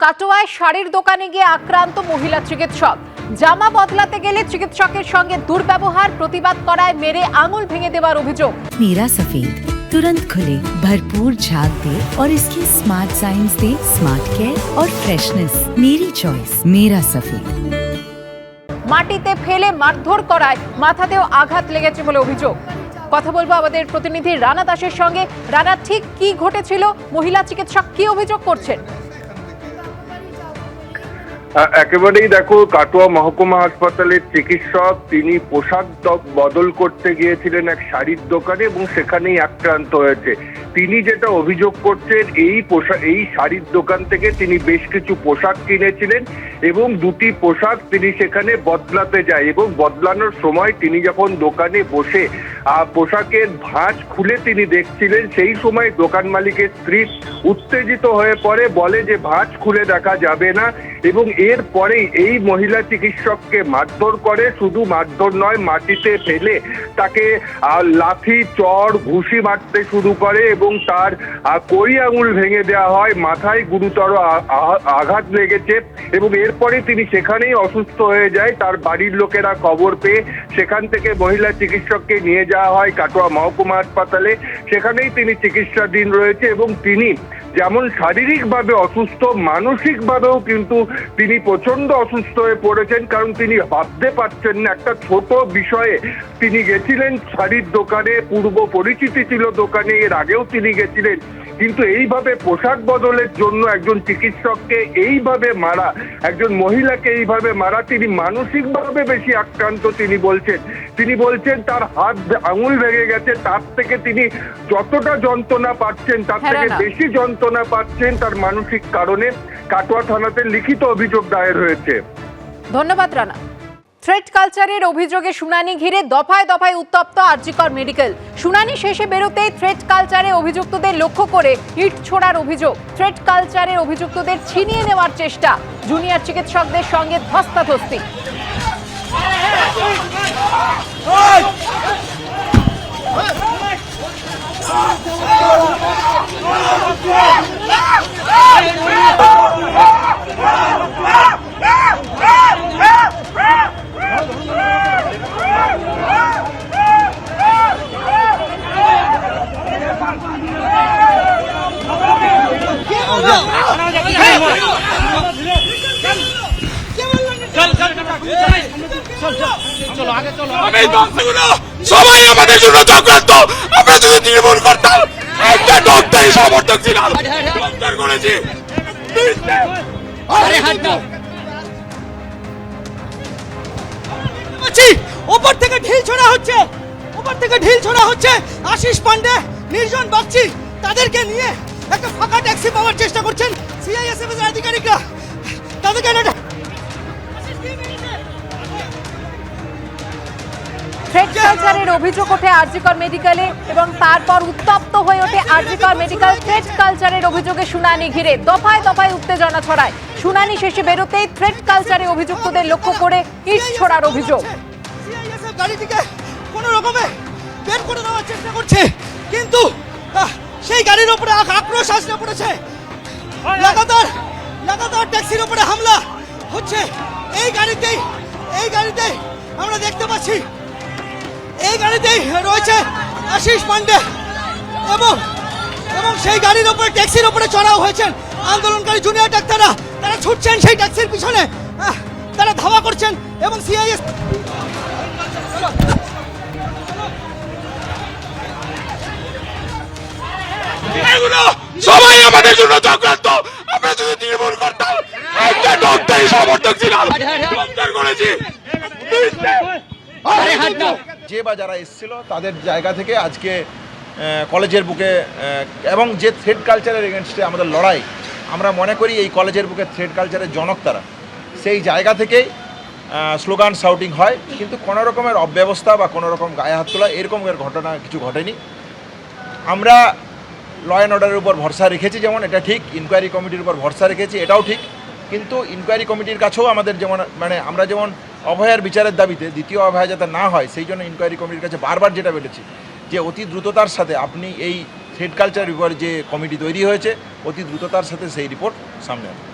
কাটোয়ায় শাড়ির দোকানে গিয়ে আক্রান্ত মহিলা চিকিৎসক। জামা বদলাতে গেলে চিকিৎসকের সঙ্গে দুর্ব্যবহার, প্রতিবাদ করায় মেরে আঙুল ভেঙে দেওয়ার অভিযোগ। मीरा सफेद तुरंत खुले, भरपूर झाग दे और इसकी स्मार्ट साइंस दे स्मार्ट केयर और फ्रेशनेस। मेरी चॉइस मीरा सफेद। মাটিতে ফেলে মারধর করায় মাথাতেও আঘাত লেগেছে বলে অভিযোগ। কথা বলবো আমাদের প্রতিনিধি রানা দাসের সঙ্গে। রানা, ঠিক কি ঘটেছিল? মহিলা চিকিৎসক কি অভিযোগ করছেন? একেবারেই দেখো, কাটোয়া মহকুমা হাসপাতালের চিকিৎসক তিনি পোশাক বদল করতে গিয়েছিলেন এক শাড়ির দোকানে এবং সেখানেই আক্রান্ত হয়েছে। তিনি যেটা অভিযোগ করছেন, এই শাড়ির দোকান থেকে তিনি বেশ কিছু পোশাক কিনেছিলেন এবং দুটি পোশাক তিনি সেখানে বদলাতে যায় এবং বদলানোর সময় তিনি যখন দোকানে বসে পোশাকের ভাঁজ খুলে তিনি দেখছিলেন, সেই সময় দোকান মালিকের স্ত্রী উত্তেজিত হয়ে পড়ে, বলে যে ভাঁজ খুলে দেখা যাবে না এবং এরপরেই এই মহিলা চিকিৎসককে মারধর করে। শুধু মারধর নয়, মাটিতে ফেলে তাকে লাঠি, চড়, ঘুষি মারতে শুরু করে এবং তার কড়ি আঙুল ভেঙে দেওয়া হয়, মাথায় গুরুতর আঘাত লেগেছে এবং এরপরে তিনি সেখানেই অসুস্থ হয়ে যায়। তার বাড়ির লোকেরা খবর পেয়ে সেখান থেকে মহিলা চিকিৎসককে নিয়ে যাওয়া হয় কাটোয়া মহকুমা হাসপাতালে। সেখানেই তিনি চিকিৎসাধীন রয়েছে এবং তিনি যেমন শারীরিকভাবে অসুস্থ, মানসিকভাবেও কিন্তু তিনি প্রচন্ড অসুস্থ হয়ে পড়েছেন, কারণ তিনি ভাবতে পারছেন না। একটা ছোট বিষয়ে তিনি গেছিলেন শাড়ির দোকানে, পূর্ব পরিচিতি ছিল দোকানে, এর আগেও তিনি গেছিলেন, কিন্তু এইভাবে পোশাক বদলের জন্য একজন চিকিৎসককে এইভাবে মারা, একজন মহিলাকে এইভাবে মারা, তিনি মানসিকভাবে বেশি আক্রান্ত। তিনি বলছেন তার হাত আঙুল ভেঙে গেছে, তার থেকে তিনি যতটা যন্ত্রণা পাচ্ছেন তার থেকে বেশি যন্ত্রণা পাচ্ছেন তার মানসিক কারণে। কাটোয়া থানাতে লিখিত অভিযোগ দায়ের হয়েছে। ধন্যবাদ রানা। থ্রেট কালচারের অভিযোগে শুনানি ঘিরে দফায় দফায় উত্তপ্ত আরজিকর মেডিকেল। শুনানি শেষে বেরোতেই থ্রেট কালচারে অভিযুক্তদের লক্ষ্য করে ইট ছোড়ার অভিযোগ। থ্রেট কালচারের অভিযুক্তদের ছিনিয়ে নেওয়ার চেষ্টা, জুনিয়র চিকিৎসকদের সঙ্গে ধস্তাধস্তি। সবাই আমাদের জন্য চক্রান্ত। আমরা যদি তৃণমূল করতাম, একটা ডক্টরই সমর্থক ছিলাম, ডক্টর করেছি। ওপর থেকে ঢিল ছোড়া হচ্ছে, আশিস পান্ডে, নির্জন বাগচি, তাদেরকে নিয়ে একটা ফাঁকা ট্যাক্সি পাওয়ার চেষ্টা করছেন সিআইএসএফ এর আধিকারিকরা। তাদেরকে থ্রেট কালচারের অভিযোগ ওঠে আরজিকর মেডিকেলে এবং তারপর উত্তপ্ত হয়ে ওঠে আরজিকর মেডিকেল। থ্রেট কালচারের অভিযোগে শুনানি ঘিরে দফায় দফায় উত্তেজনা ছড়ায়। শুনানি শেষে বেরোতেই থ্রেট কালচারে অভিযুক্তদের লক্ষ্য করে ইট ছোড়ার অভিযোগ। সিআইএসএফ গাড়িটিকে কোনো রকমে বের করে দেওয়ার চেষ্টা করছে, কিন্তু সেই গাড়ির উপরে আক্রোশ আসলে পড়েছে। লাগাতার ট্যাক্সির উপরে হামলা হচ্ছে। এই গাড়িতেই আমরা দেখতে পাচ্ছি, এই গাড়িতেই রয়েছে আশিস পান্ডে এবং সেই গাড়ির উপরে, ট্যাক্সির উপরে চড়াও হয়েছেন আন্দোলনকারী জুনিয়র ডাক্তাররা। তারা ছুটছেন সেই ট্যাক্সির পিছনে, তারা ধাওয়া করছেন এবং সিআইএস সবাই আমাদের জন্য চক্রান্ত। আমরা যদি তৃণমূল করতাম, একটা ডক্টরই সমর্থক ছিলাম, ডক্টর করেছি। যে বা যারা এসেছিল তাদের জায়গা থেকে আজকে কলেজের বুকে এবং যে থ্রেড কালচারের এগেনস্টে আমাদের লড়াই, আমরা মনে করি এই কলেজের বুকে থ্রেড কালচারের জনক তারা। সেই জায়গা থেকেই স্লোগান শাউটিং হয়, কিন্তু কোনো রকমের অব্যবস্থা বা কোনো রকম গায়ে হাত তোলা এরকমের ঘটনা কিছু ঘটেনি। আমরা ল অ্যান্ড অর্ডারের উপর ভরসা রেখেছি, যেমন এটা ঠিক, ইনকোয়ারি কমিটির উপর ভরসা রেখেছি, এটাও ঠিক, কিন্তু ইনকোয়ারি কমিটির কাছেও আমাদের যেমন আমরা যেমন অভয়ার বিচারের দাবিতে দ্বিতীয় অভয়া যাতে না হয়, সেই জন্য ইনকোয়ারি কমিটির কাছে বারবার যেটা বলেছি যে অতি দ্রুততার সাথে আপনি এই থ্রেড কালচার বিভাগের যে কমিটি তৈরি হয়েছে অতি দ্রুততার সাথে সেই রিপোর্ট সামনে আসবে।